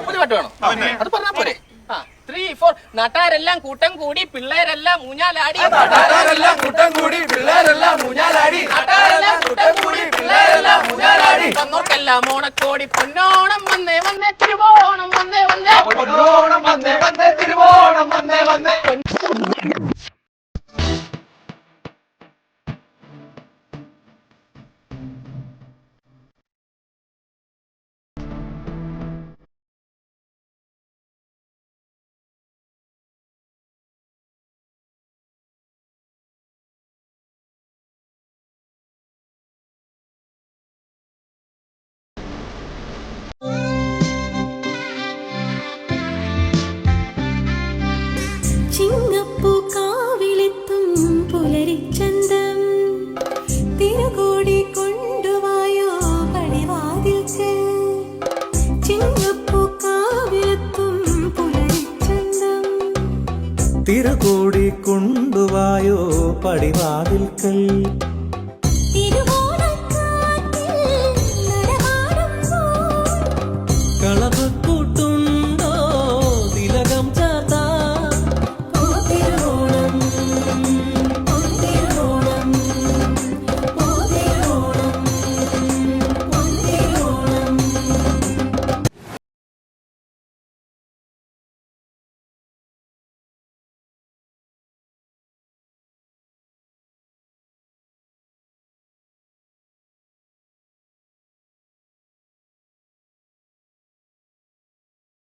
പുതിയ പാട്ട് വേണോ? അത് പറഞ്ഞാ പോരെ? 3, 4 നാട്ടാരെല്ലാം കൂട്ടം കൂടി പിള്ളേരെല്ലാം ഊഞ്ഞാലാടി. നാട്ടാരെല്ലാം കൂട്ടം കൂടി പിള്ളേരെല്ലാം ഊഞ്ഞാലാടി. നാട്ടാരെല്ലാം കൂട്ടം കൂടി പിള്ളേരെല്ലാം ഊഞ്ഞാലാടി. വന്നോർക്കെല്ലാം ഓണക്കോടി പൊന്നോണം വന്നേ വന്നേ തിരുവോണം വന്നേ വന്നേ. പൊന്നോണം വന്നേ വന്നേ തിരുവോണം വന്നേ വന്നേ. ചിങ്ങപ്പൂക്കാവിലെത്തും പുലരിച്ചന്തം തിരുകോടി കൊണ്ടുവായോ പടിവാതിൽക്കൽ. ചിങ്ങപ്പൂക്കാവിലെത്തും പുലരിച്ചന്തം തിരുകോടി കൊണ്ടുവായോ പടിവാതിൽക്കൽ.